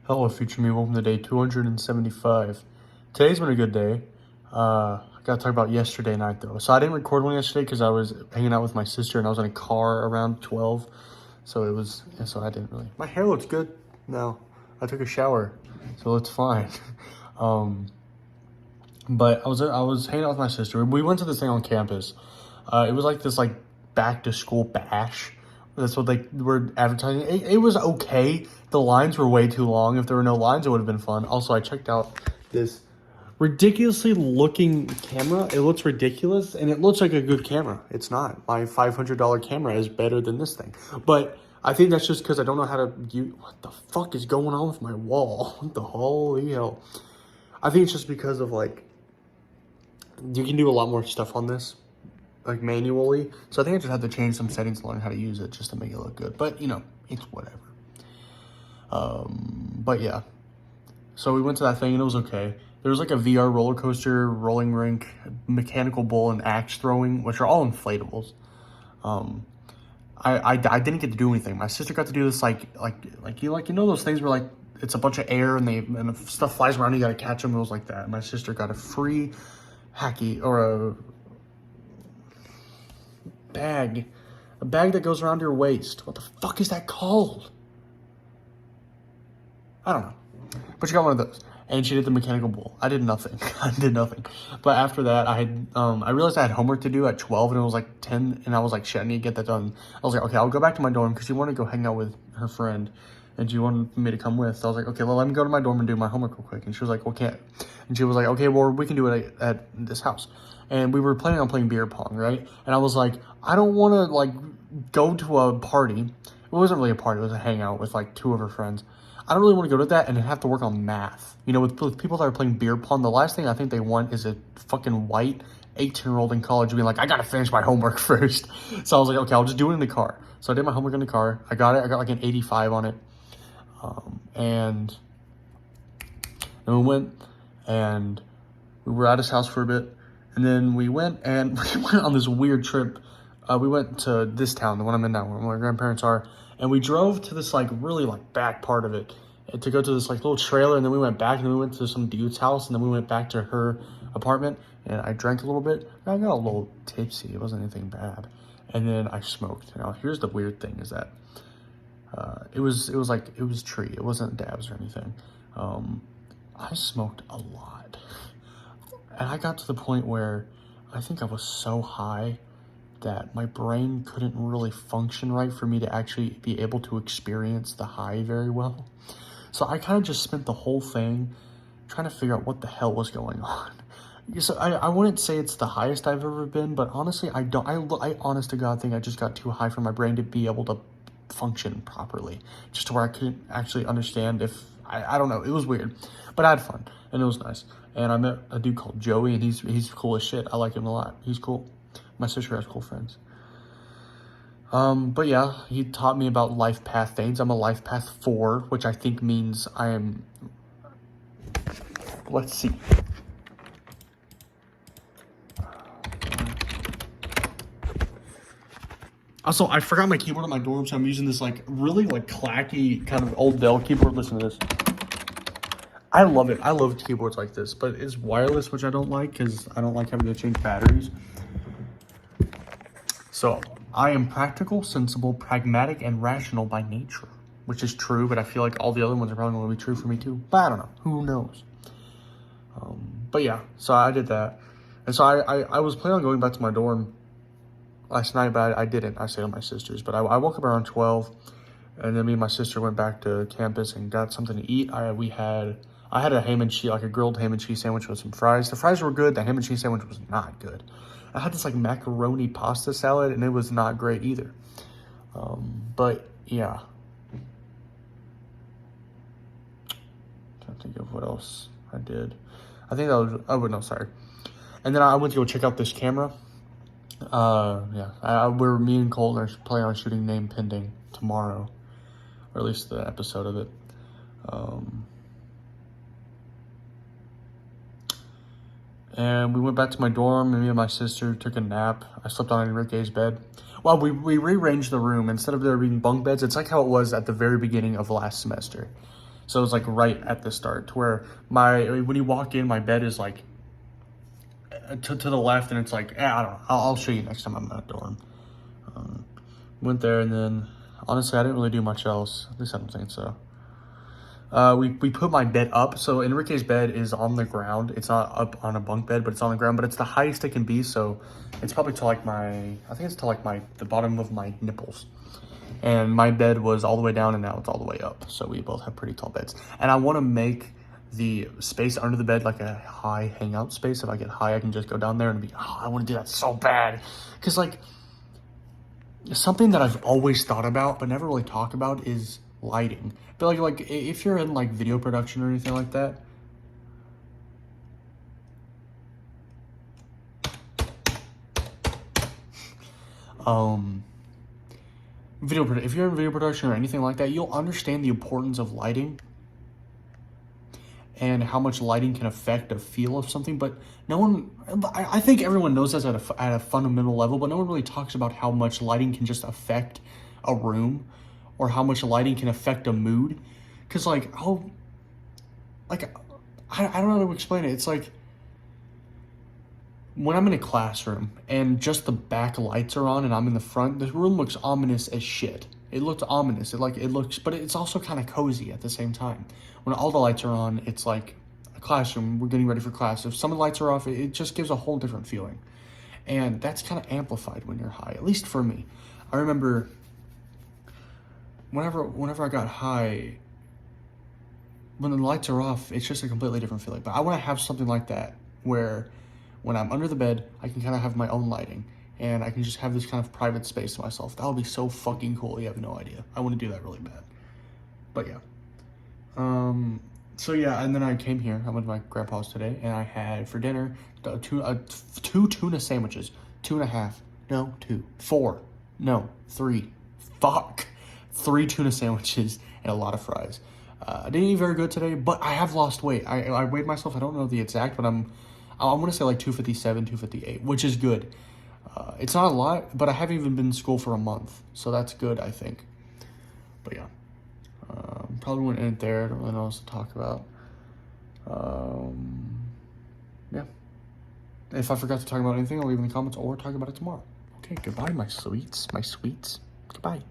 Hello, future me. Welcome to day 275. Today's been a good day. I gotta talk about yesterday night though. So I didn't record one yesterday because I was hanging out with my sister and I was in a car around 12. So I didn't really. My hair looks good now. I took a shower, so it's fine. um, but I was hanging out with my sister. We went to this thing on campus. It was like this back to school bash. That's what they were advertising. It was okay. The lines were way too long. If there were no lines, it would have been fun. Also, I checked out this ridiculously looking camera. It looks ridiculous, and it looks like a good camera. It's not. My $500 camera is better than this thing. But I think that's just because I don't know how to use... What the fuck is going on with my wall? What the holy hell? I think it's just because of, you can do a lot more stuff on this, manually. So I think I just had to change some settings to learn how to use it just to make it look good. But, it's whatever. But yeah. So we went to that thing and it was okay. There was a VR roller coaster, rolling rink, mechanical bull, and axe throwing, which are all inflatables. I didn't get to do anything. My sister got to do this those things where it's a bunch of air and stuff flies around and you gotta catch them. It was like that. My sister got a free hacky or a bag that goes around your waist. What the fuck is that called? I don't know. But she got one of those. And she did the mechanical bull. I did nothing. But after that, I realized I had homework to do at 12 and it was 10 and I was shit, I need to get that done. I was okay, I'll go back to my dorm because she wanted to go hang out with her friend and she wanted me to come with. So I was okay, well, let me go to my dorm and do my homework real quick. And she was well, can't. And she was okay, well, we can do it at this house. And we were planning on playing beer pong, right? And I was I don't want to go to a party. It wasn't really a party, it was a hangout with two of her friends. I don't really want to go to that and have to work on math. With people that are playing beer pong, the last thing I think they want is a fucking white 18-year-old in college being I gotta finish my homework first. So I was okay, I'll just do it in the car. So I did my homework in the car. I got it. I got an 85 on it. And then we went and we were at his house for a bit. And then we went and we went on this weird trip. We went to this town, the one I'm in now, where my grandparents are. And we drove to this really back part of it to go to this little trailer. And then we went back and then we went to some dude's house. And then we went back to her apartment and I drank a little bit. I got a little tipsy. It wasn't anything bad. And then I smoked. Now here's the weird thing is that it was tree. It wasn't dabs or anything. I smoked a lot. And I got to the point where I think I was so high that my brain couldn't really function right for me to actually be able to experience the high very well. So I kind of just spent the whole thing trying to figure out what the hell was going on. So I wouldn't say it's the highest I've ever been, but honestly, I honest to God think I just got too high for my brain to be able to function properly, just to where I couldn't actually understand I don't know. It was weird, but I had fun and it was nice. And I met a dude called Joey and he's cool as shit. I like him a lot. He's cool. My sister has cool friends. But yeah, he taught me about life path things. I'm a life path 4, which I think means I am, let's see. Also, I forgot my keyboard at my dorm, so I'm using this really clacky kind of old Dell keyboard. Listen to this. I love it. I love keyboards like this, but it's wireless, which I don't like because I don't like having to change batteries. So, I am practical, sensible, pragmatic, and rational by nature, which is true, but I feel like all the other ones are probably going to be true for me too. But I don't know. Who knows? But yeah, so I did that. And so I was planning on going back to my dorm last night, but I didn't. I stayed at my sister's. But I woke up around 12, and then me and my sister went back to campus and got something to eat. I had a ham and cheese, a grilled ham and cheese sandwich with some fries. The fries were good. The ham and cheese sandwich was not good. I had this macaroni pasta salad and it was not great either. But yeah. Trying to think of what else I did. I think that was, oh no, sorry. And then I went to go check out this camera. Yeah, me and Colton are planning on shooting Name Pending tomorrow, or at least the episode of it. And we went back to my dorm, and me and my sister took a nap. I slept on Enrique's bed. Well, we rearranged the room. Instead of there being bunk beds, it's like how it was at the very beginning of last semester. So it was like right at the start, to where when you walk in, my bed is like to the left, and it's like, I don't know. I'll show you next time I'm at the dorm. Went there, and then honestly, I didn't really do much else. At least I don't think so. We put my bed up. So Enrique's bed is on the ground. It's not up on a bunk bed, but it's on the ground. But it's the highest it can be. So it's probably to like I think it's to like the bottom of my nipples. And my bed was all the way down, and now it's all the way up. So we both have pretty tall beds. And I want to make the space under the bed like a high hangout space. If I get high, I can just go down there and be, I want to do that so bad. Because like something that I've always thought about but never really talk about is lighting. But like if you're in like video production or anything like that, if you're in video production or anything like that, you'll understand the importance of lighting and how much lighting can affect a feel of something. But no one, I think everyone knows this at a fundamental level, but no one really talks about how much lighting can just affect a room, or how much lighting can affect a mood. Because I don't know how to explain it. It's like when I'm in a classroom and just the back lights are on and I'm in the front, the room looks ominous as shit. It looks ominous. It looks, but it's also kind of cozy at the same time. When all the lights are on, it's like a classroom. We're getting ready for class. If some of the lights are off, it just gives a whole different feeling. And that's kind of amplified when you're high, at least for me. I remember whenever I got high, when the lights are off, it's just a completely different feeling. But I want to have something like that where when I'm under the bed, I can kind of have my own lighting, and I can just have this kind of private space to myself. That would be so fucking cool. You have no idea. I want to do that really bad. But yeah. So yeah, and then I came here. I went to my grandpa's today, and I had for dinner two tuna sandwiches. 2.5. No, 2. 4. No, 3. Fuck. 3 tuna sandwiches and a lot of fries. I didn't eat very good today, but I have lost weight. I weighed myself. I don't know the exact, but I want to say like 257, 258, which is good. It's not a lot, but I haven't even been in school for a month, so that's good, I think. But yeah, probably wouldn't end it there. I don't really know what else to talk about. Yeah. If I forgot to talk about anything, I'll leave in the comments or talk about it tomorrow. Okay, goodbye, my sweets. Goodbye.